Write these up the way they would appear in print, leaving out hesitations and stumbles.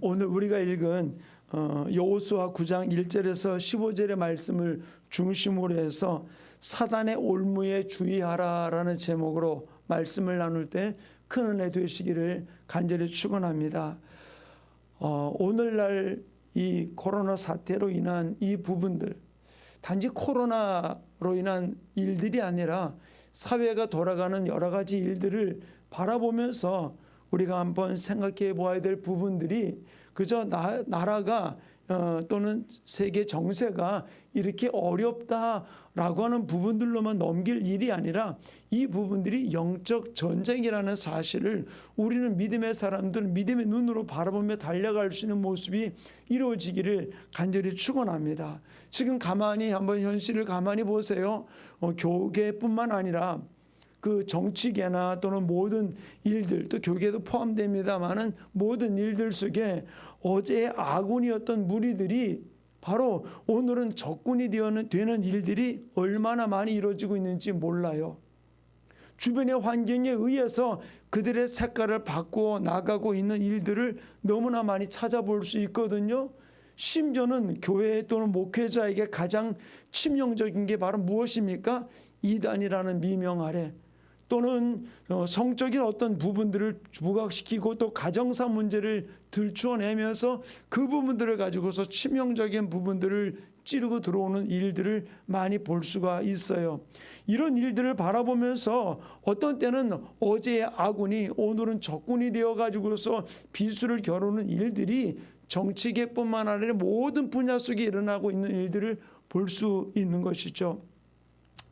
오늘 우리가 읽은 여호수아 9장 1절에서 15절의 말씀을 중심으로 해서 사단의 올무에 주의하라라는 제목으로 말씀을 나눌 때 큰 은혜 되시기를 간절히 축원합니다. 오늘날 이 코로나 사태로 인한 이 부분들, 단지 코로나로 인한 일들이 아니라 사회가 돌아가는 여러 가지 일들을 바라보면서 우리가 한번 생각해 보아야 될 부분들이 그저 나라가 또는 세계 정세가 이렇게 어렵다라고 하는 부분들로만 넘길 일이 아니라 이 부분들이 영적 전쟁이라는 사실을 우리는 믿음의 사람들, 믿음의 눈으로 바라보며 달려갈 수 있는 모습이 이루어지기를 간절히 축원합니다. 지금 가만히 한번 현실을 가만히 보세요. 교계뿐만 아니라 그 정치계나 또는 모든 일들, 또 교계도 포함됩니다마는 모든 일들 속에 어제의 아군이었던 무리들이 바로 오늘은 적군이 되는 일들이 얼마나 많이 이루어지고 있는지 몰라요. 주변의 환경에 의해서 그들의 색깔을 바꾸어 나가고 있는 일들을 너무나 많이 찾아볼 수 있거든요. 심지어는 교회 또는 목회자에게 가장 치명적인 게 바로 무엇입니까? 이단이라는 미명 아래 또는 성적인 어떤 부분들을 부각시키고 또 가정사 문제를 들추어내면서 그 부분들을 가지고서 치명적인 부분들을 찌르고 들어오는 일들을 많이 볼 수가 있어요. 이런 일들을 바라보면서 어떤 때는 어제의 아군이 오늘은 적군이 되어 가지고서 비수를 겨루는 일들이 정치계뿐만 아니라 모든 분야 속에 일어나고 있는 일들을 볼 수 있는 것이죠.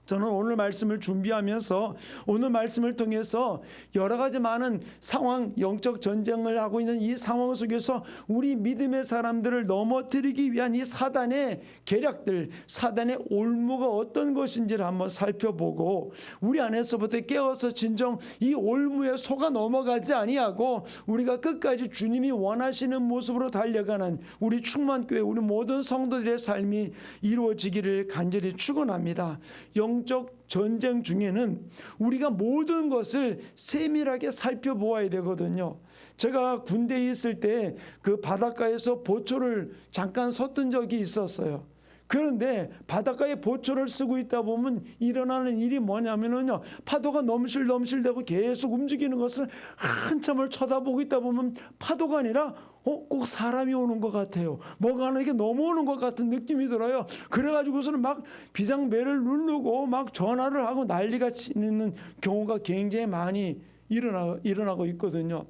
저는 오늘 말씀을 준비하면서 오늘 말씀을 통해서 여러 가지 많은 상황, 영적 전쟁을 하고 있는 이 상황 속에서 우리 믿음의 사람들을 넘어뜨리기 위한 이 사단의 계략들, 사단의 올무가 어떤 것인지를 한번 살펴보고 우리 안에서부터 깨어서 진정 이 올무에 속아 넘어가지 아니하고 우리가 끝까지 주님이 원하시는 모습으로 달려가는 우리 충만교회, 우리 모든 성도들의 삶이 이루어지기를 간절히 축원합니다. 영적 전쟁 중에는 우리가 모든 것을 세밀하게 살펴보아야 되거든요. 제가 군대에 있을 때 그 바닷가에서 보초를 잠깐 섰던 적이 있었어요. 그런데 바닷가에 보초를 쓰고 있다 보면 일어나는 일이 뭐냐면요, 파도가 넘실넘실대고 계속 움직이는 것을 한참을 쳐다보고 있다 보면 파도가 아니라 꼭 사람이 오는 것 같아요. 뭐가 하나 이렇게 넘어오는 것 같은 느낌이 들어요. 그래가지고서는 막 비상벨을 누르고 막 전화를 하고 난리가 치는 경우가 굉장히 많이 일어나고 있거든요.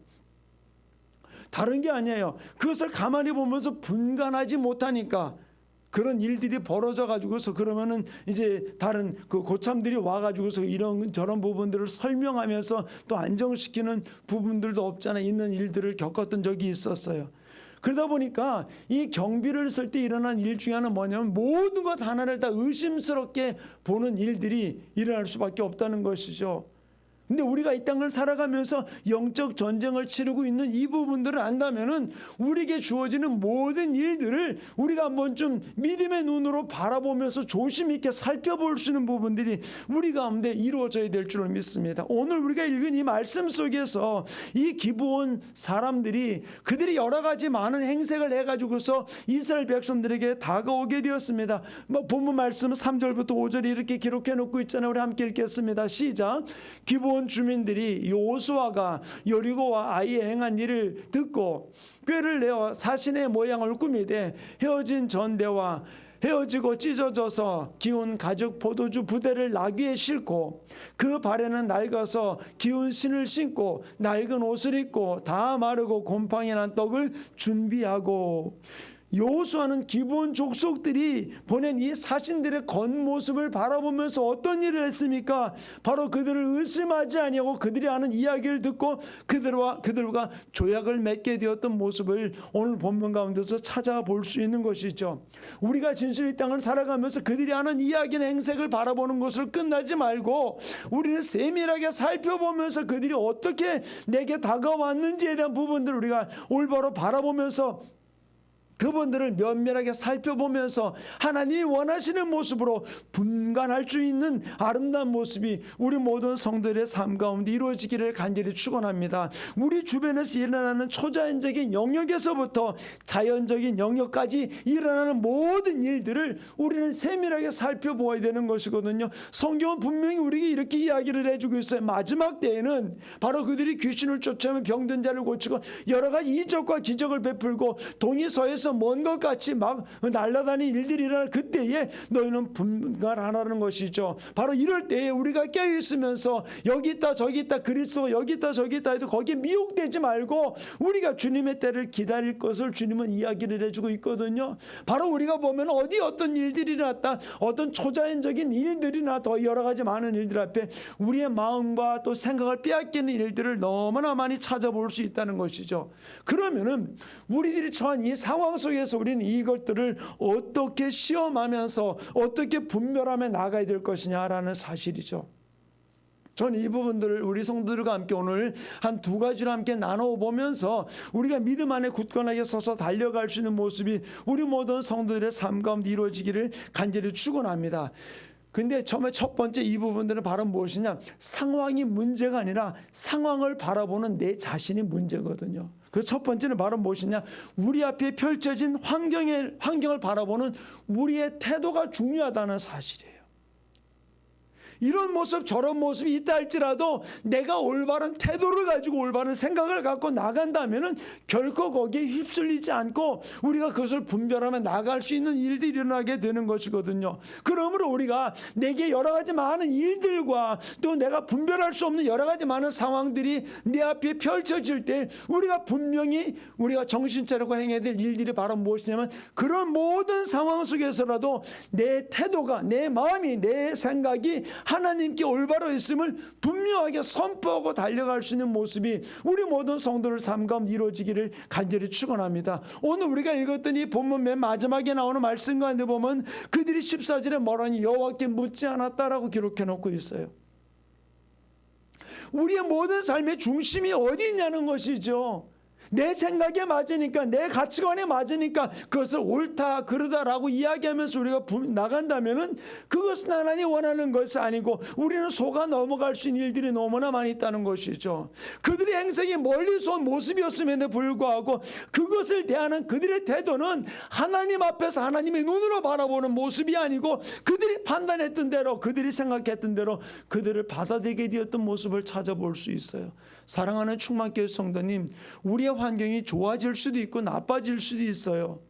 다른 게 아니에요. 그것을 가만히 보면서 분간하지 못하니까 그런 일들이 벌어져 가지고서 그러면은 이제 다른 그 고참들이 와 가지고서 이런 저런 부분들을 설명하면서 또 안정시키는 부분들도 없잖아 있는 일들을 겪었던 적이 있었어요. 그러다 보니까 이 경비를 쓸 때 일어난 일 중에 하나는 뭐냐면 모든 것 하나를 다 의심스럽게 보는 일들이 일어날 수밖에 없다는 것이죠. 근데 우리가 이 땅을 살아가면서 영적 전쟁을 치르고 있는 이 부분들을 안다면은 우리에게 주어지는 모든 일들을 우리가 한번 좀 믿음의 눈으로 바라보면서 조심 있게 살펴볼 수 있는 부분들이 우리 가운데 이루어져야 될 줄을 믿습니다. 오늘 우리가 읽은 이 말씀 속에서 이 기브온 사람들이 그들이 여러 가지 많은 행색을 해가지고서 이스라엘 백성들에게 다가오게 되었습니다. 본문 말씀 3절부터 5절에 이렇게 기록해 놓고 있잖아요. 우리 함께 읽겠습니다. 시작. 기브온 주민들이 여호수아가 여리고와 아이에 행한 일을 듣고 꾀를 내어 사신의 모양을 꾸미되 헤어진 전대와 헤어지고 찢어져서 기운 가죽 포도주 부대를 나귀에 싣고 그 발에는 낡아서 기운 신을 신고 낡은 옷을 입고 다 마르고 곰팡이 난 떡을 준비하고 여호수아는 기브온 족속들이 보낸 이 사신들의 겉모습을 바라보면서 어떤 일을 했습니까? 바로 그들을 의심하지 아니하고 그들이 하는 이야기를 듣고 그들과 조약을 맺게 되었던 모습을 오늘 본문 가운데서 찾아볼 수 있는 것이죠. 우리가 진실의 땅을 살아가면서 그들이 하는 이야기나 행색을 바라보는 것을 끝나지 말고 우리는 세밀하게 살펴보면서 그들이 어떻게 내게 다가왔는지에 대한 부분들을 우리가 올바로 바라보면서 그분들을 면밀하게 살펴보면서 하나님이 원하시는 모습으로 분간할 수 있는 아름다운 모습이 우리 모든 성도들의 삶 가운데 이루어지기를 간절히 축원합니다. 우리 주변에서 일어나는 초자연적인 영역에서부터 자연적인 영역까지 일어나는 모든 일들을 우리는 세밀하게 살펴보아야 되는 것이거든요. 성경은 분명히 우리에게 이렇게 이야기를 해주고 있어요. 마지막 때에는 바로 그들이 귀신을 쫓아오면 병든 자를 고치고 여러 가지 이적과 기적을 베풀고 동이 서에서 먼 것 같이 막 날아다니는 일들이 일어날 그때에 너희는 분간하라는 것이죠. 바로 이럴 때에 우리가 깨어있으면서 여기 있다 저기 있다 그리스도 여기 있다 저기 있다 해도 거기에 미혹되지 말고 우리가 주님의 때를 기다릴 것을 주님은 이야기를 해주고 있거든요. 바로 우리가 보면 어디 어떤 일들이 났다 어떤 초자연적인 일들이나 더 여러 가지 많은 일들 앞에 우리의 마음과 또 생각을 빼앗기는 일들을 너무나 많이 찾아볼 수 있다는 것이죠. 그러면은 우리들이 처한 이 상황 속에서 우리는 이것들을 어떻게 시험하면서 어떻게 분별하며 나가야 될 것이냐라는 사실이죠. 저는 이 부분들을 우리 성도들과 함께 오늘 한 두 가지로 함께 나눠 보면서 우리가 믿음 안에 굳건하게 서서 달려갈 수 있는 모습이 우리 모든 성도들의 삶 가운데 이루어지기를 간절히 축원합니다. 근데 처음에 첫 번째 이 부분들은 바로 무엇이냐? 상황이 문제가 아니라 상황을 바라보는 내 자신이 문제거든요. 그 첫 번째는 바로 무엇이냐? 우리 앞에 펼쳐진 환경을 바라보는 우리의 태도가 중요하다는 사실이에요. 이런 모습 저런 모습이 있다 할지라도 내가 올바른 태도를 가지고 올바른 생각을 갖고 나간다면 결코 거기에 휩쓸리지 않고 우리가 그것을 분별하며 나갈 수 있는 일들이 일어나게 되는 것이거든요. 그러므로 우리가 내게 여러 가지 많은 일들과 또 내가 분별할 수 없는 여러 가지 많은 상황들이 내 앞에 펼쳐질 때 우리가 분명히 우리가 정신 차리고 행해야 될 일들이 바로 무엇이냐면 그런 모든 상황 속에서라도 내 태도가 내 마음이 내 생각이 하나님께 올바로 있음을 분명하게 선포하고 달려갈 수 있는 모습이 우리 모든 성도들 삶 가운데 이루어지기를 간절히 축원합니다. 오늘 우리가 읽었던 이 본문 맨 마지막에 나오는 말씀 가운데 보면 그들이 14절에 뭐라니 여호와께 묻지 않았다라고 기록해 놓고 있어요. 우리의 모든 삶의 중심이 어디 있냐는 것이죠. 내 생각에 맞으니까 내 가치관에 맞으니까 그것을 옳다 그르다라고 이야기하면서 우리가 나간다면은 그것은 하나님이 원하는 것이 아니고 우리는 속아 넘어갈 수 있는 일들이 너무나 많이 있다는 것이죠. 그들의 행색이 멀리서 온 모습이었음에도 불구하고 그것을 대하는 그들의 태도는 하나님 앞에서 하나님의 눈으로 바라보는 모습이 아니고 그들이 판단했던 대로 그들이 생각했던 대로 그들을 받아들이게 되었던 모습을 찾아볼 수 있어요. 사랑하는 충만교회 성도님, 우리의 환경이 좋아질 수도 있고 나빠질 수도 있어요.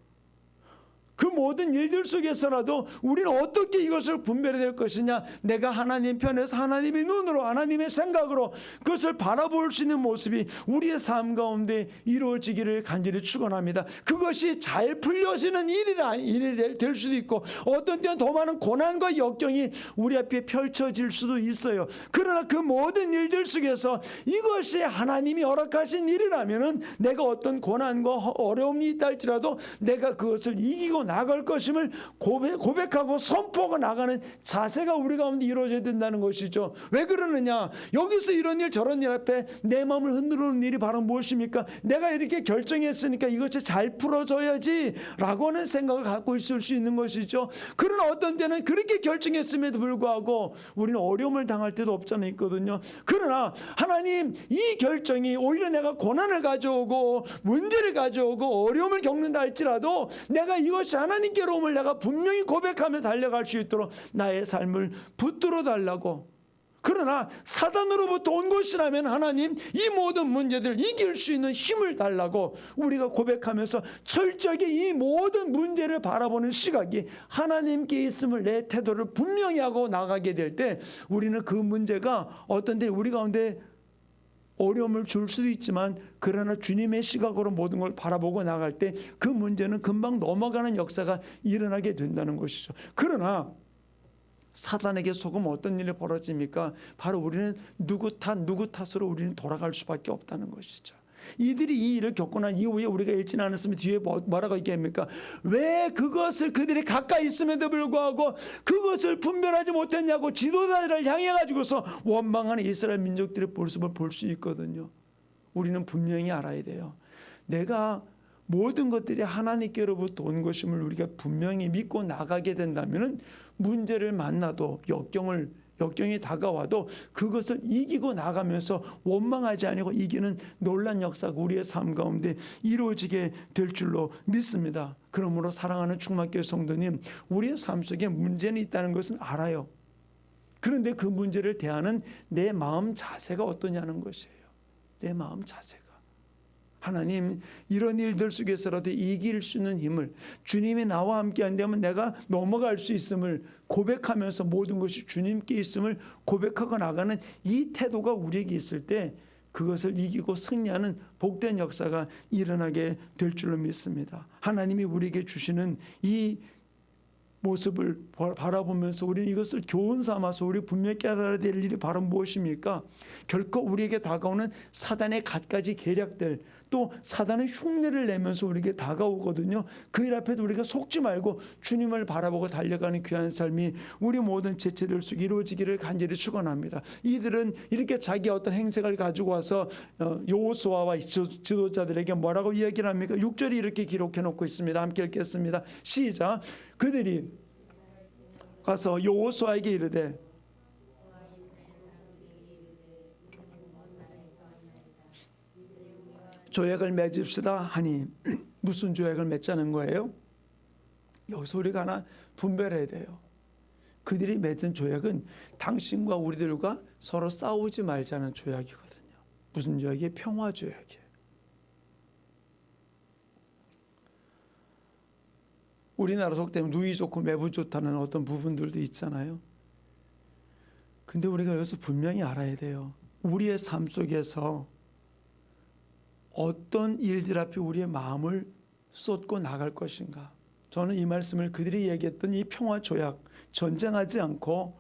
그 모든 일들 속에서라도 우리는 어떻게 이것을 분별해야 될 것이냐? 내가 하나님 편에서 하나님의 눈으로 하나님의 생각으로 그것을 바라볼 수 있는 모습이 우리의 삶 가운데 이루어지기를 간절히 축원합니다. 그것이 잘 풀려지는 일이 될 수도 있고 어떤 때는 더 많은 고난과 역경이 우리 앞에 펼쳐질 수도 있어요. 그러나 그 모든 일들 속에서 이것이 하나님이 허락하신 일이라면 내가 어떤 고난과 어려움이 있다 할지라도 내가 그것을 이기고 나갈 것임을 고백하고 선포하고 나가는 자세가 우리 가운데 이루어져야 된다는 것이죠. 왜 그러느냐? 여기서 이런 일 저런 일 앞에 내 마음을 흔들는 일이 바로 무엇입니까? 내가 이렇게 결정했으니까 이것이 잘 풀어져야지 라고 하는 생각을 갖고 있을 수 있는 것이죠. 그러나 어떤 때는 그렇게 결정했음에도 불구하고 우리는 어려움을 당할 때도 없잖아 있거든요. 그러나 하나님 이 결정이 오히려 내가 고난을 가져오고 문제를 가져오고 어려움을 겪는다 할지라도 내가 이것이 하나님께로움을 내가 분명히 고백하며 달려갈 수 있도록 나의 삶을 붙들어 달라고. 그러나 사단으로부터 온 것이라면 하나님 이 모든 문제들을 이길 수 있는 힘을 달라고 우리가 고백하면서 철저하게 이 모든 문제를 바라보는 시각이 하나님께 있음을 내 태도를 분명히 하고 나가게 될 때 우리는 그 문제가 어떤 때 우리 가운데 어려움을 줄 수도 있지만 그러나 주님의 시각으로 모든 걸 바라보고 나갈 때 그 문제는 금방 넘어가는 역사가 일어나게 된다는 것이죠. 그러나 사단에게 속으면 어떤 일이 벌어집니까? 바로 우리는 누구 탓으로 우리는 돌아갈 수밖에 없다는 것이죠. 이들이 이 일을 겪고 난 이후에 우리가 읽지 않았으면 뒤에 뭐라고 얘기합니까? 왜 그것을 그들이 가까이 있음에도 불구하고 그것을 분별하지 못했냐고 지도자를 향해 가지고서 원망하는 이스라엘 민족들의 모습을 볼 수 있거든요. 우리는 분명히 알아야 돼요. 내가 모든 것들이 하나님께로부터 온 것임을 우리가 분명히 믿고 나가게 된다면 문제를 만나도 역경이 다가와도 그것을 이기고 나가면서 원망하지 아니고 이기는 놀란 역사가 우리의 삶 가운데 이루어지게 될 줄로 믿습니다. 그러므로 사랑하는 충만교회 성도님, 우리의 삶 속에 문제는 있다는 것은 알아요. 그런데 그 문제를 대하는 내 마음 자세가 어떠냐는 것이에요. 내 마음 자세가. 하나님, 이런 일들 속에서라도 이길 수 있는 힘을, 주님이 나와 함께 한다면 내가 넘어갈 수 있음을 고백하면서 모든 것이 주님께 있음을 고백하고 나가는 이 태도가 우리에게 있을 때 그것을 이기고 승리하는 복된 역사가 일어나게 될 줄로 믿습니다. 하나님이 우리에게 주시는 이 모습을 바라보면서 우리는 이것을 교훈 삼아서 우리 분명히 깨달아야 될 일이 바로 무엇입니까? 결코 우리에게 다가오는 사단의 갖가지 계략들, 또 사단의 흉내를 내면서 우리에게 다가오거든요. 그 일 앞에도 우리가 속지 말고 주님을 바라보고 달려가는 귀한 삶이 우리 모든 지체들 속에 이루어지기를 간절히 축원합니다. 이들은 이렇게 자기 어떤 행색을 가지고 와서 여호수아와 지도자들에게 뭐라고 이야기를 합니까? 6절이 이렇게 기록해 놓고 있습니다. 함께 읽겠습니다. 시작. 그들이 가서 여호수아에게 이르되 조약을 맺읍시다 하니 무슨 조약을 맺자는 거예요? 여기서 우리가 하나 분별해야 돼요. 그들이 맺은 조약은 당신과 우리들과 서로 싸우지 말자는 조약이거든요. 무슨 조약이에요? 평화 조약이에요. 우리나라 속되면 누이 좋고 매부 좋다는 어떤 부분들도 있잖아요. 근데 우리가 여기서 분명히 알아야 돼요. 우리의 삶 속에서 어떤 일들 앞에 우리의 마음을 쏟고 나갈 것인가. 저는 이 말씀을 그들이 얘기했던 이 평화 조약, 전쟁하지 않고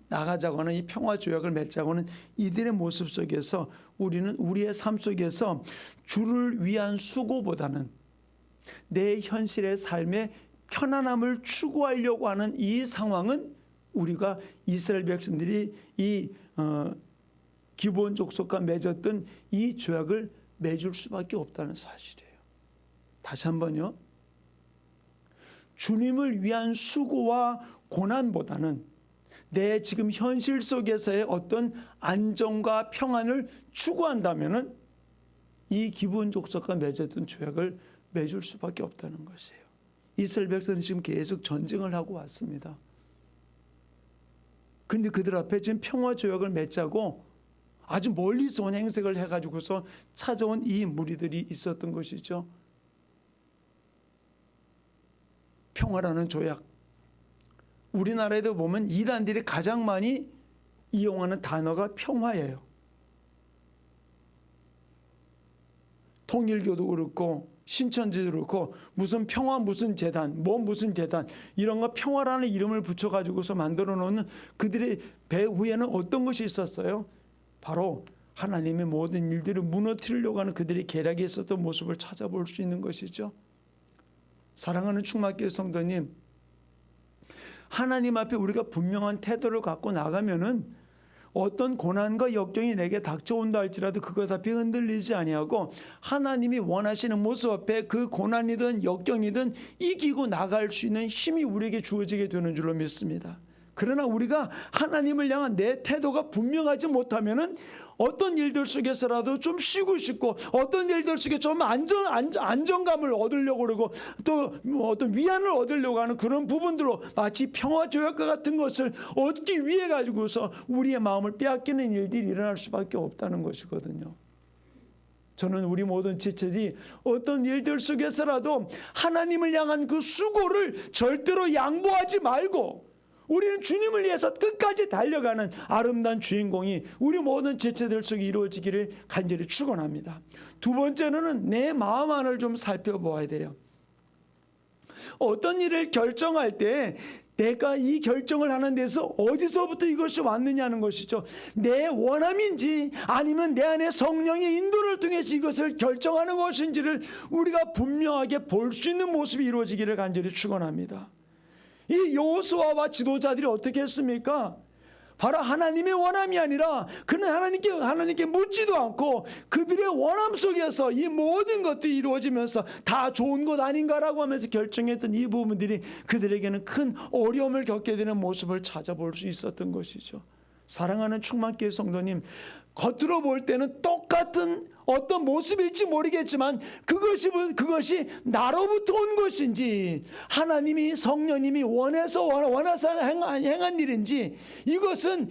나가자고는 이 평화 조약을 맺자고는 이들의 모습 속에서 우리는 우리의 삶 속에서 주를 위한 수고보다는 내 현실의 삶의 편안함을 추구하려고 하는 이 상황은 우리가 이스라엘 백성들이 이 기브온 족속과 맺었던 이 조약을 맺을 수밖에 없다는 사실이에요. 다시 한번요. 주님을 위한 수고와 고난보다는 내 지금 현실 속에서의 어떤 안정과 평안을 추구한다면은 이 기브온 족속과 맺었던 조약을 맺을 수밖에 없다는 것이에요. 이스라엘 백성은 지금 계속 전쟁을 하고 왔습니다. 그런데 그들 앞에 지금 평화 조약을 맺자고 아주 멀리서 온 행색을 해가지고서 찾아온 이 무리들이 있었던 것이죠. 평화라는 조약. 우리나라에도 보면 이단들이 가장 많이 이용하는 단어가 평화예요. 통일교도 그렇고 신천지도 그렇고 무슨 평화 무슨 재단 무슨 재단 이런 거 평화라는 이름을 붙여가지고서 만들어 놓는 그들의 배 위에는 어떤 것이 있었어요? 바로 하나님의 모든 일들을 무너뜨리려고 하는 그들의 계략이 있었던 모습을 찾아볼 수 있는 것이죠. 사랑하는 충만교회 성도님, 하나님 앞에 우리가 분명한 태도를 갖고 나가면은 어떤 고난과 역경이 내게 닥쳐온다 할지라도 그것 앞에 흔들리지 아니하고 하나님이 원하시는 모습 앞에 그 고난이든 역경이든 이기고 나갈 수 있는 힘이 우리에게 주어지게 되는 줄로 믿습니다. 그러나 우리가 하나님을 향한 내 태도가 분명하지 못하면은 어떤 일들 속에서라도 좀 쉬고 싶고 어떤 일들 속에 좀 안정감을 얻으려고 그러고 또 어떤 위안을 얻으려고 하는 그런 부분들로 마치 평화조약과 같은 것을 얻기 위해 가지고서 우리의 마음을 빼앗기는 일들이 일어날 수밖에 없다는 것이거든요. 저는 우리 모든 지체들이 어떤 일들 속에서라도 하나님을 향한 그 수고를 절대로 양보하지 말고 우리는 주님을 위해서 끝까지 달려가는 아름다운 주인공이 우리 모든 지체들 속에 이루어지기를 간절히 축원합니다. 두 번째로는 내 마음 안을 좀 살펴보아야 돼요. 어떤 일을 결정할 때 내가 이 결정을 하는 데서 어디서부터 이것이 왔느냐는 것이죠. 내 원함인지 아니면 내 안에 성령의 인도를 통해서 이것을 결정하는 것인지를 우리가 분명하게 볼 수 있는 모습이 이루어지기를 간절히 축원합니다. 이 여호수아와 지도자들이 어떻게 했습니까? 바로 하나님의 원함이 아니라 그는 하나님께 묻지도 않고 그들의 원함 속에서 이 모든 것들이 이루어지면서 다 좋은 것 아닌가라고 하면서 결정했던 이 부분들이 그들에게는 큰 어려움을 겪게 되는 모습을 찾아볼 수 있었던 것이죠. 사랑하는 충만교회 성도님, 겉으로 볼 때는 똑같은 어떤 모습일지 모르겠지만 그것이 나로부터 온 것인지 하나님이 성령님이 원해서 행한 일인지, 이것은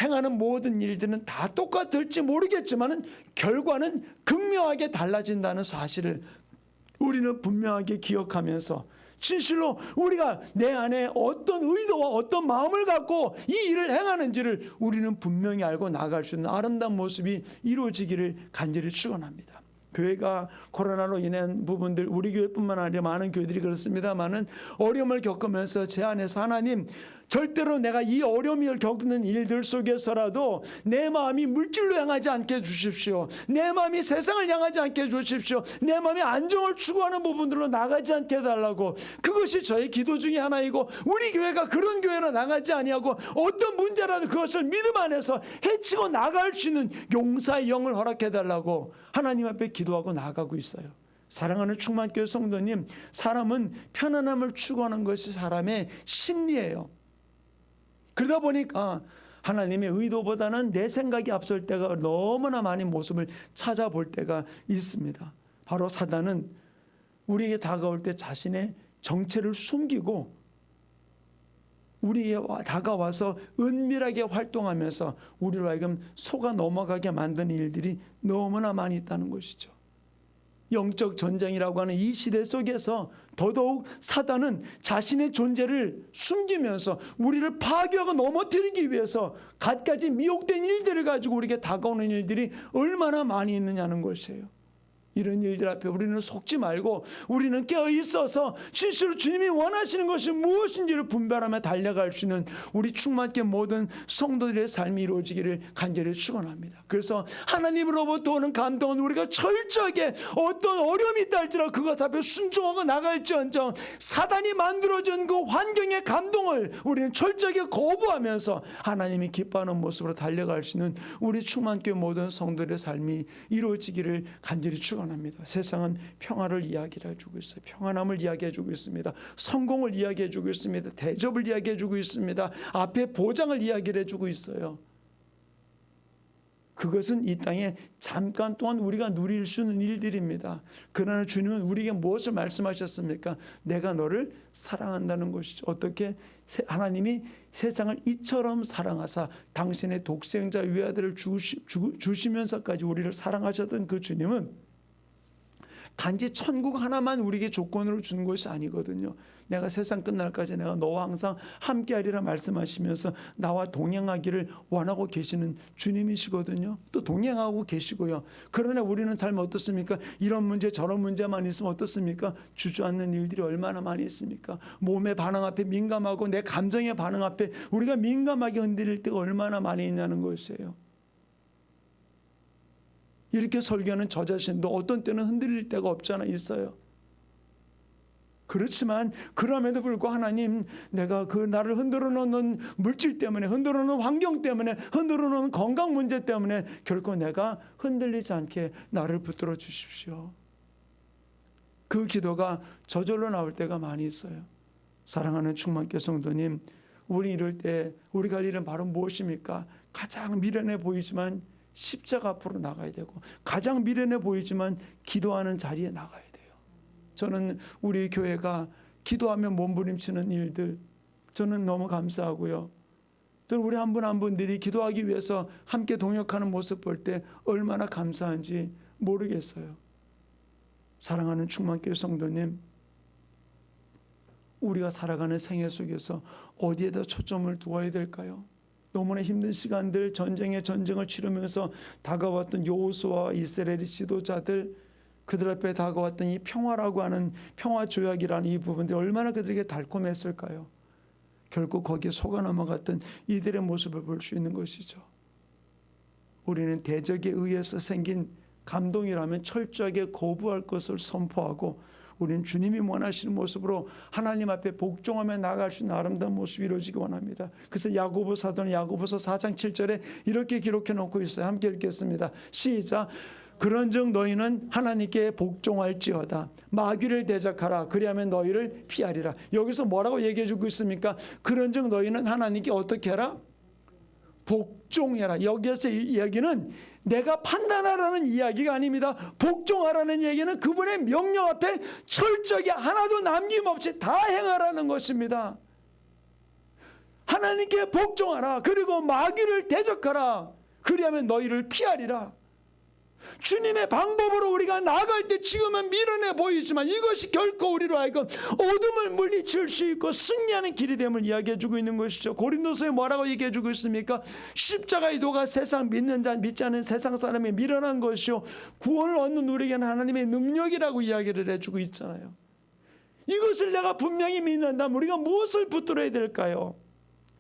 행하는 모든 일들은 다 똑같을지 모르겠지만 결과는 극명하게 달라진다는 사실을 우리는 분명하게 기억하면서 진실로 우리가 내 안에 어떤 의도와 어떤 마음을 갖고 이 일을 행하는지를 우리는 분명히 알고 나아갈 수 있는 아름다운 모습이 이루어지기를 간절히 축원합니다. 교회가 코로나로 인한 부분들, 우리 교회뿐만 아니라 많은 교회들이 그렇습니다만은 어려움을 겪으면서 제 안에서 하나님, 절대로 내가 이 어려움을 겪는 일들 속에서라도 내 마음이 물질로 향하지 않게 해주십시오. 내 마음이 세상을 향하지 않게 해주십시오. 내 마음이 안정을 추구하는 부분들로 나가지 않게 해달라고. 그것이 저의 기도 중에 하나이고, 우리 교회가 그런 교회로 나가지 아니하고 어떤 문제라도 그것을 믿음 안에서 해치고 나갈 수 있는 용사의 영을 허락해달라고 하나님 앞에 기도하고 나가고 있어요. 사랑하는 충만교회 성도님, 사람은 편안함을 추구하는 것이 사람의 심리예요. 그러다 보니까 하나님의 의도보다는 내 생각이 앞설 때가 너무나 많은 모습을 찾아볼 때가 있습니다. 바로 사단은 우리에게 다가올 때 자신의 정체를 숨기고 우리에게 다가와서 은밀하게 활동하면서 우리로 하여금 속아 넘어가게 만드는 일들이 너무나 많이 있다는 것이죠. 영적 전쟁이라고 하는 이 시대 속에서 더더욱 사단은 자신의 존재를 숨기면서 우리를 파괴하고 넘어뜨리기 위해서 갖가지 미혹된 일들을 가지고 우리에게 다가오는 일들이 얼마나 많이 있느냐는 것이에요. 이런 일들 앞에 우리는 속지 말고 우리는 깨어 있어서 실제로 주님이 원하시는 것이 무엇인지를 분별하며 달려갈 수 있는 우리 충만케 모든 성도들의 삶이 이루어지기를 간절히 축원합니다. 그래서 하나님으로부터 오는 감동은 우리가 철저하게 어떤 어려움이 있다 할지라도 그것 앞에 순종하고 나갈지언정 사단이 만들어준 그 환경의 감동을 우리는 철저하게 거부하면서 하나님이 기뻐하는 모습으로 달려갈 수 있는 우리 충만케 모든 성도들의 삶이 이루어지기를 간절히 축원합니다. 세상은 평화를 이야기해 주고 있어요. 평안함을 이야기해 주고 있습니다. 성공을 이야기해 주고 있습니다. 대접을 이야기해 주고 있습니다. 앞에 보장을 이야기해 주고 있어요. 그것은 이 땅에 잠깐 동안 우리가 누릴 수 있는 일들입니다. 그러나 주님은 우리에게 무엇을 말씀하셨습니까? 내가 너를 사랑한다는 것이죠. 어떻게 하나님이 세상을 이처럼 사랑하사 당신의 독생자 외아들을 주시면서까지 우리를 사랑하셨던 그 주님은 단지 천국 하나만 우리에게 조건으로 주는 것이 아니거든요. 내가 세상 끝날까지 내가 너와 항상 함께하리라 말씀하시면서 나와 동행하기를 원하고 계시는 주님이시거든요. 또 동행하고 계시고요. 그러나 우리는 삶 어떻습니까? 이런 문제 저런 문제만 있으면 어떻습니까? 주저앉는 일들이 얼마나 많이 있습니까? 몸의 반응 앞에 민감하고 내 감정의 반응 앞에 우리가 민감하게 흔들릴 때가 얼마나 많이 있냐는 것이에요. 이렇게 설교하는 저 자신도 어떤 때는 흔들릴 때가 없잖아 있어요. 그렇지만 그럼에도 불구하고 하나님, 내가 그 나를 흔들어 놓는 물질 때문에, 흔들어 놓는 환경 때문에, 흔들어 놓는 건강 문제 때문에 결코 내가 흔들리지 않게 나를 붙들어 주십시오. 그 기도가 저절로 나올 때가 많이 있어요. 사랑하는 충만교회 성도님, 우리 이럴 때 우리가 할 일은 바로 무엇입니까? 가장 미련해 보이지만 십자가 앞으로 나가야 되고, 가장 미련해 보이지만 기도하는 자리에 나가야 돼요. 저는 우리 교회가 기도하며 몸부림치는 일들, 저는 너무 감사하고요. 또 우리 한 분 한 분들이 기도하기 위해서 함께 동역하는 모습 볼 때 얼마나 감사한지 모르겠어요. 사랑하는 충만교회 성도님, 우리가 살아가는 생애 속에서 어디에다 초점을 두어야 될까요? 너무나 힘든 시간들, 전쟁을 치르면서 다가왔던 여호수아와 이스라엘의 지도자들, 그들 앞에 다가왔던 이 평화라고 하는 평화 조약이라는 이 부분들이 얼마나 그들에게 달콤했을까요? 결국 거기에 속아 넘어갔던 이들의 모습을 볼 수 있는 것이죠. 우리는 대적에 의해서 생긴 감동이라면 철저하게 거부할 것을 선포하고 우리는 주님이 원하시는 모습으로 하나님 앞에 복종하며 나아갈 수 있는 아름다운 모습이 이루어지기 원합니다. 그래서 야고보 사도는 야고보서 4장 7절에 이렇게 기록해 놓고 있어요. 함께 읽겠습니다. 시작. 그런즉 너희는 하나님께 복종할지어다. 마귀를 대적하라. 그리하면 너희를 피하리라. 여기서 뭐라고 얘기해 주고 있습니까? 그런즉 너희는 하나님께 어떻게 하라? 복종해라. 여기에서 이 이야기는 내가 판단하라는 이야기가 아닙니다. 복종하라는 얘기는 그분의 명령 앞에 철저하게 하나도 남김없이 다 행하라는 것입니다. 하나님께 복종하라. 그리고 마귀를 대적하라. 그리하면 너희를 피하리라. 주님의 방법으로 우리가 나아갈 때 지금은 미련해 보이지만 이것이 결코 우리로 하여금 어둠을 물리칠 수 있고 승리하는 길이 됨을 이야기해 주고 있는 것이죠. 고린도서에 뭐라고 얘기해 주고 있습니까? 십자가의 도가 세상 믿는 자 믿지 않는 세상 사람이 미련한 것이요 구원을 얻는 우리에게는 하나님의 능력이라고 이야기를 해주고 있잖아요. 이것을 내가 분명히 믿는다면 우리가 무엇을 붙들어야 될까요?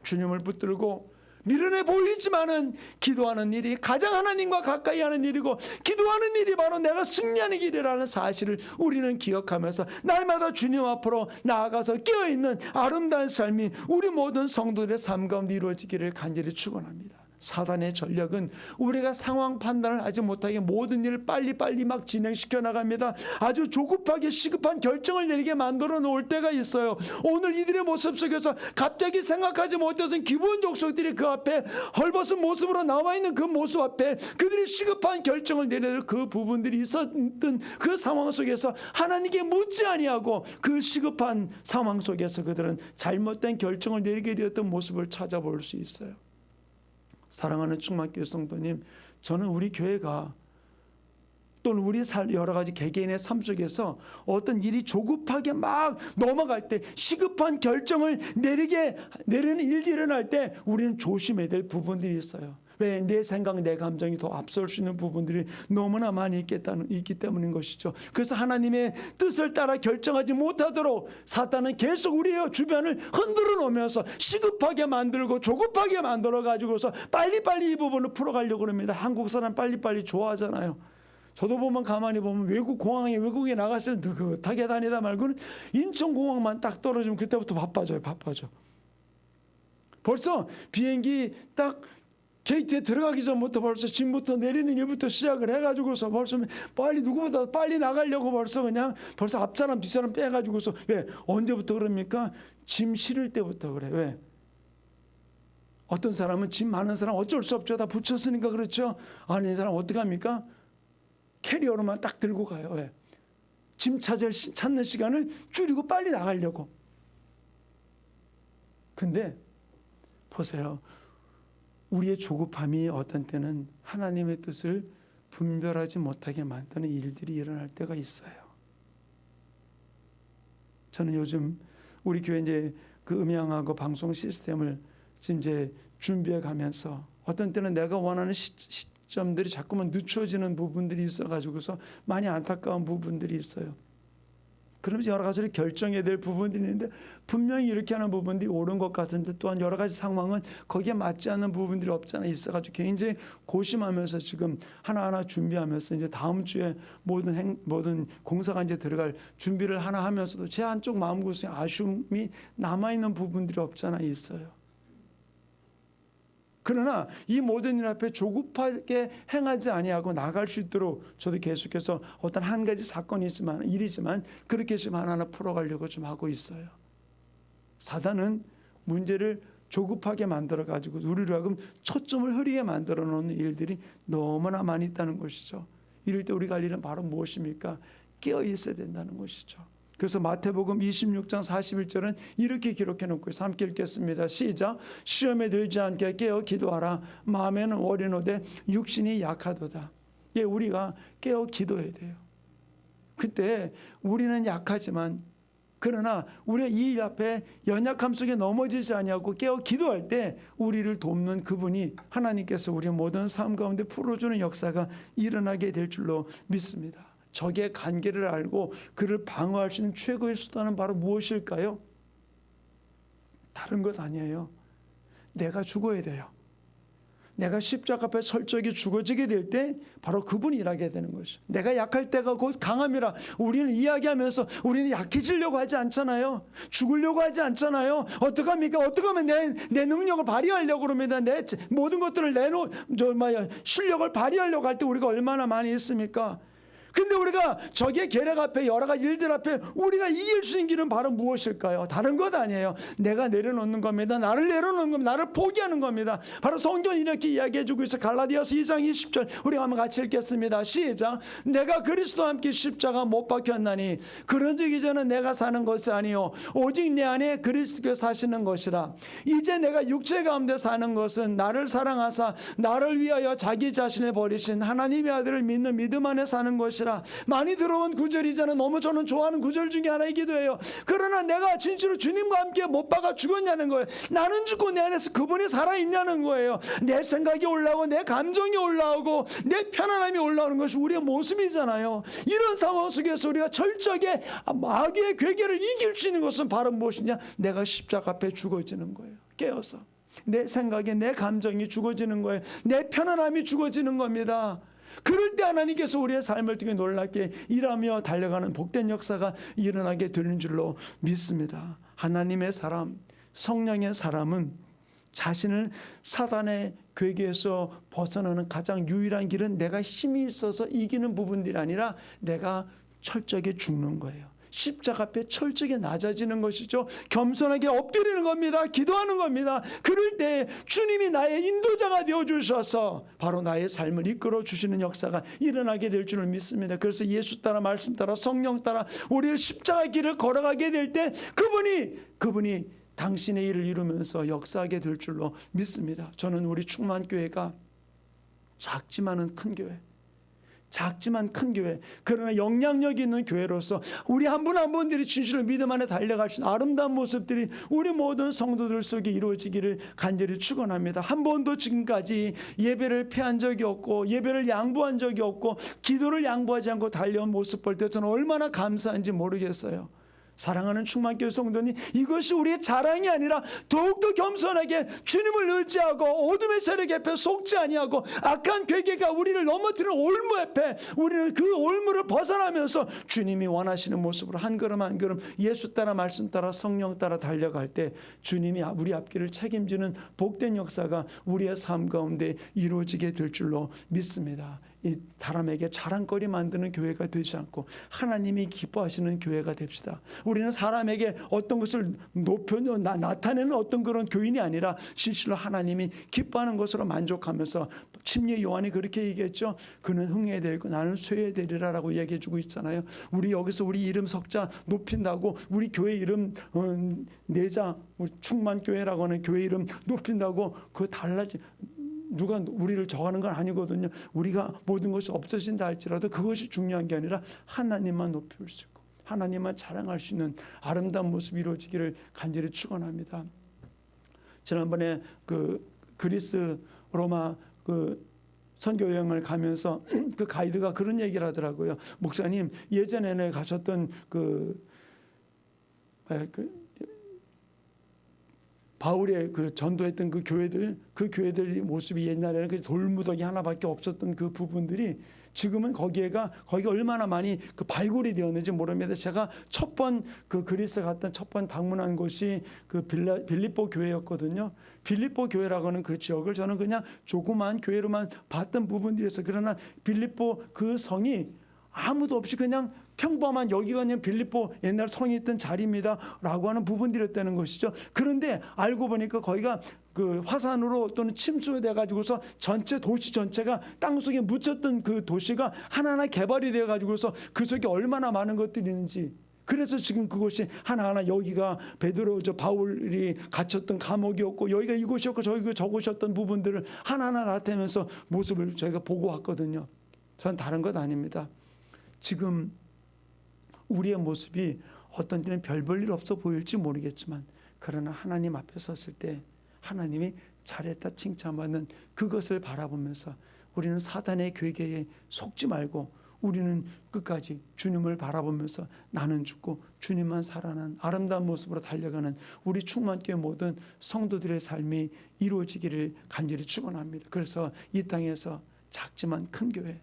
주님을 붙들고 미련해 보이지만은 기도하는 일이 가장 하나님과 가까이 하는 일이고 기도하는 일이 바로 내가 승리하는 길이라는 사실을 우리는 기억하면서 날마다 주님 앞으로 나아가서 깨어있는 아름다운 삶이 우리 모든 성도들의 삶 가운데 이루어지기를 간절히 축원합니다. 사단의 전략은 우리가 상황 판단을 하지 못하게 모든 일을 빨리빨리 막 진행시켜 나갑니다. 아주 조급하게 시급한 결정을 내리게 만들어 놓을 때가 있어요. 오늘 이들의 모습 속에서 갑자기 생각하지 못했던 기본 족속들이 그 앞에 헐벗은 모습으로 남아있는 그 모습 앞에 그들이 시급한 결정을 내려야 그 부분들이 있었던 그 상황 속에서 하나님께 묻지 아니하고 그 시급한 상황 속에서 그들은 잘못된 결정을 내리게 되었던 모습을 찾아볼 수 있어요. 사랑하는 충만교회 성도님, 저는 우리 교회가 또는 우리 여러 가지 개개인의 삶 속에서 어떤 일이 조급하게 막 넘어갈 때 시급한 결정을 내리는 일들이 일어날 때 우리는 조심해야 될 부분들이 있어요. 왜? 내 생각, 내 감정이 더 앞설 수 있는 부분들이 너무나 많이 있기 때문인 것이죠. 그래서 하나님의 뜻을 따라 결정하지 못하도록 사탄은 계속 우리의 주변을 흔들어 놓으면서 시급하게 만들고 조급하게 만들어 가지고서 빨리빨리 이 부분을 풀어가려고 합니다. 한국 사람 빨리빨리 좋아하잖아요. 저도 보면 가만히 보면 외국에 나갔을 때 느긋하게 다니다 말고는 인천공항만 딱 떨어지면 그때부터 바빠져요. 벌써 비행기 딱 게이트에 들어가기 전부터 벌써 짐부터 내리는 일부터 시작을 해가지고서 벌써 빨리 누구보다 빨리 나가려고 벌써 앞사람 뒷사람 빼가지고서 왜? 언제부터 그럽니까? 짐 실을 때부터 그래. 왜? 어떤 사람은 짐 많은 사람 어쩔 수 없죠. 다 붙였으니까 그렇죠. 아닌 사람 어떡합니까? 캐리어로만 딱 들고 가요. 왜? 짐 찾는 시간을 줄이고 빨리 나가려고. 근데 보세요. 우리의 조급함이 어떤 때는 하나님의 뜻을 분별하지 못하게 만드는 일들이 일어날 때가 있어요. 저는 요즘 우리 교회 이제 그 음향하고 방송 시스템을 지금 이제 준비해 가면서 어떤 때는 내가 원하는 시점들이 자꾸만 늦춰지는 부분들이 있어가지고서 많이 안타까운 부분들이 있어요. 그러면서 여러 가지를 결정해야 될 부분들이 있는데 분명히 이렇게 하는 부분들이 옳은 것 같은데 또한 여러 가지 상황은 거기에 맞지 않는 부분들이 없잖아 있어가지고 굉장히 고심하면서 지금 하나하나 준비하면서 이제 다음 주에 모든 공사가 이제 들어갈 준비를 하나 하면서도 제 한쪽 마음고생에 아쉬움이 남아있는 부분들이 없잖아 있어요. 그러나 이 모든 일 앞에 조급하게 행하지 아니하고 나갈 수 있도록 저도 계속해서 어떤 한 가지 일이지만 그렇게 좀 하나하나 풀어가려고 좀 하고 있어요. 사단은 문제를 조급하게 만들어 가지고 우리로 하여금 초점을 흐리게 만들어 놓는 일들이 너무나 많이 있다는 것이죠. 이럴 때 우리가 할 일은 바로 무엇입니까? 깨어 있어야 된다는 것이죠. 그래서 마태복음 26장 41절은 이렇게 기록해 놓고 있어요. 함께 읽겠습니다. 시작. 시험에 들지 않게 깨어 기도하라. 마음에는 어린오되 육신이 약하도다. 예, 우리가 깨어 기도해야 돼요. 그때 우리는 약하지만 그러나 우리의 이 일 앞에 연약함 속에 넘어지지 아니하고 깨어 기도할 때 우리를 돕는 그분이 하나님께서 우리의 모든 삶 가운데 풀어주는 역사가 일어나게 될 줄로 믿습니다. 적의 관계를 알고 그를 방어할 수 있는 최고의 수단은 바로 무엇일까요? 다른 것 아니에요. 내가 죽어야 돼요. 내가 십자가 앞에 철저하게 죽어지게 될 때 바로 그분이 일하게 되는 것이죠. 내가 약할 때가 곧 강함이라 우리는 이야기하면서 우리는 약해지려고 하지 않잖아요. 죽으려고 하지 않잖아요. 어떡합니까? 어떻게 하면 내 능력을 발휘하려고 그럽니다. 내 모든 것들을 실력을 발휘하려고 할 때 우리가 얼마나 많이 있습니까? 근데 우리가 적의 계략 앞에 여러 가지 일들 앞에 우리가 이길 수 있는 길은 바로 무엇일까요? 다른 것 아니에요. 내가 내려놓는 겁니다. 나를 내려놓는 겁니다. 나를 포기하는 겁니다. 바로 성경이 이렇게 이야기해주고 있어. 갈라디아서 2장 20절 우리가 한번 같이 읽겠습니다. 시작. 내가 그리스도와 함께 십자가 못 박혔나니 그런즉 이제는 내가 사는 것이 아니요 오직 내 안에 그리스도께 사시는 것이라. 이제 내가 육체 가운데 사는 것은 나를 사랑하사 나를 위하여 자기 자신을 버리신 하나님의 아들을 믿는 믿음 안에 사는 것이라. 많이 들어온 구절이잖아요. 너무 저는 좋아하는 구절 중에 하나이기도 해요. 그러나 내가 진짜로 주님과 함께 못 박아 죽었냐는 거예요. 나는 죽고 내 안에서 그분이 살아있냐는 거예요. 내 생각이 올라오고 내 감정이 올라오고 내 편안함이 올라오는 것이 우리의 모습이잖아요. 이런 상황 속에서 우리가 철저하게 마귀의 괴계를 이길 수 있는 것은 바로 무엇이냐? 내가 십자가 앞에 죽어지는 거예요. 깨어서 내 생각이 내 감정이 죽어지는 거예요. 내 편안함이 죽어지는 겁니다. 그럴 때 하나님께서 우리의 삶을 통해 놀랍게 일하며 달려가는 복된 역사가 일어나게 되는 줄로 믿습니다. 하나님의 사람, 성령의 사람은 자신을 사단의 괴계에서 벗어나는 가장 유일한 길은 내가 힘이 있어서 이기는 부분들이 아니라 내가 철저하게 죽는 거예요. 십자가 앞에 철저하게 낮아지는 것이죠. 겸손하게 엎드리는 겁니다. 기도하는 겁니다. 그럴 때 주님이 나의 인도자가 되어주셔서 바로 나의 삶을 이끌어 주시는 역사가 일어나게 될 줄을 믿습니다. 그래서 예수 따라 말씀 따라 성령 따라 우리의 십자가 길을 걸어가게 될 때 그분이 당신의 일을 이루면서 역사하게 될 줄로 믿습니다. 저는 우리 충만교회가 작지만은 큰 교회, 작지만 큰 교회, 그러나 영향력이 있는 교회로서 우리 한 분 한 분들이 진실을 믿음 안에 달려갈 수 있는 아름다운 모습들이 우리 모든 성도들 속에 이루어지기를 간절히 축원합니다. 한 번도 지금까지 예배를 패한 적이 없고 예배를 양보한 적이 없고 기도를 양보하지 않고 달려온 모습 볼 때 저는 얼마나 감사한지 모르겠어요. 사랑하는 충만교회 성도님, 이것이 우리의 자랑이 아니라 더욱더 겸손하게 주님을 의지하고 어둠의 세력 앞에 속지 아니하고 악한 괴계가 우리를 넘어뜨리는 올무 앞에 우리는 그 올무를 벗어나면서 주님이 원하시는 모습으로 한 걸음 한 걸음 예수 따라 말씀 따라 성령 따라 달려갈 때 주님이 우리 앞길을 책임지는 복된 역사가 우리의 삶 가운데 이루어지게 될 줄로 믿습니다. 이 사람에게 자랑거리 만드는 교회가 되지 않고 하나님이 기뻐하시는 교회가 됩시다. 우리는 사람에게 어떤 것을 나타내는 어떤 그런 교인이 아니라 실제로 하나님이 기뻐하는 것으로 만족하면서 침례 요한이 그렇게 얘기했죠. 그는 흥에 되고 나는 쇠에 되리라라고 얘기해주고 있잖아요. 우리 여기서 우리 이름 석자 높인다고 우리 교회 이름 내자 충만교회라고 하는 교회 이름 높인다고 그거 달라지 누가 우리를 정하는 건 아니거든요. 우리가 모든 것이 없어진다 할지라도 그것이 중요한 게 아니라 하나님만 높일 수 있고 하나님만 자랑할 수 있는 아름다운 모습이 이루어지기를 간절히 축원합니다. 지난번에 그 그리스 로마 그 선교 여행을 가면서 그 가이드가 그런 얘기를 하더라고요. 목사님 예전에는 가셨던 바울의 그 전도했던 그 교회들 모습이 옛날에는 그 돌무더기 하나밖에 없었던 그 부분들이 지금은 거기가 얼마나 많이 그 발굴이 되었는지 모릅니다. 제가 첫 번 그 그리스 갔던 첫 번 방문한 곳이 그 빌립보 교회였거든요. 빌립보 교회라고 하는 그 지역을 저는 그냥 조그만 교회로만 봤던 부분들이었어요. 그러나 빌립보 그 성이 아무도 없이 그냥 평범한 여기가 그냥 빌립보 옛날 성이 있던 자리입니다라고 하는 부분들이었다는 것이죠. 그런데 알고 보니까 거기가 그 화산으로 또는 침수돼 가지고서 전체 도시 전체가 땅 속에 묻혔던 그 도시가 하나하나 개발이 되어 가지고서 그 속에 얼마나 많은 것들이 있는지. 그래서 지금 그곳이 하나하나 여기가 바울이 갇혔던 감옥이었고 여기가 이곳이었고 저기가 저곳이었던 부분들을 하나하나 나타내면서 모습을 저희가 보고 왔거든요. 저는 다른 것 아닙니다. 지금 우리의 모습이 어떤 때는 별 볼 일 없어 보일지 모르겠지만 그러나 하나님 앞에 섰을 때 하나님이 잘했다 칭찬받는 그것을 바라보면서 우리는 사단의 괴계에 속지 말고 우리는 끝까지 주님을 바라보면서 나는 죽고 주님만 살아난 아름다운 모습으로 달려가는 우리 충만교회 모든 성도들의 삶이 이루어지기를 간절히 축원합니다. 그래서 이 땅에서 작지만 큰 교회,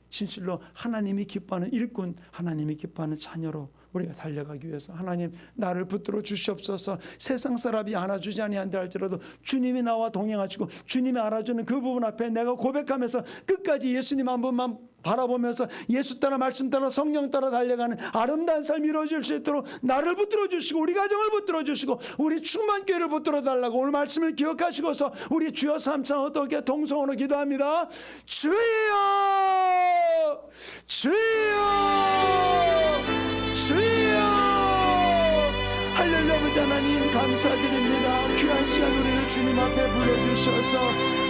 진실로 하나님이 기뻐하는 일꾼, 하나님이 기뻐하는 자녀로 우리가 달려가기 위해서 하나님 나를 붙들어 주시옵소서. 세상 사람이 안아주지 아니한다 할지라도 주님이 나와 동행하시고 주님이 알아주는 그 부분 앞에 내가 고백하면서 끝까지 예수님 한 분만 바라보면서 예수 따라 말씀 따라 성령 따라 달려가는 아름다운 삶이 이루어질 수 있도록 나를 붙들어 주시고 우리 가정을 붙들어 주시고 우리 충만교회를 붙들어 달라고 오늘 말씀을 기억하시고서 우리 주여 삼창 어떻게 동성으로 기도합니다. 주여 주여 주여. 할렐루야. 아버지 하나님 감사드립니다. 귀한 시간 우리를 주님 앞에 불러주셔서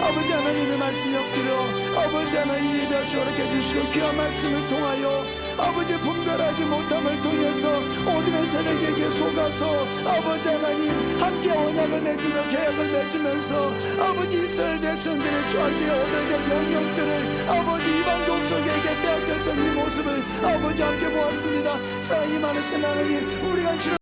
아버지 하나님의 말씀 엮으려 아버지 하나님 예배 주어렇게 해주시고 귀한 말씀을 통하여 아버지 분별하지 못함을 통해서 어둠의 세력에게 속아서 아버지 하나님 함께 언약을 맺으며 계약을 맺으면서 아버지 이스라엘 백성들의 죄악에 얻어야 될 명령들을 아버지 이방 족속에게 빼앗겼던 이 모습을 아버지 함께 보았습니다. 사랑이 많으신 하나님 우리가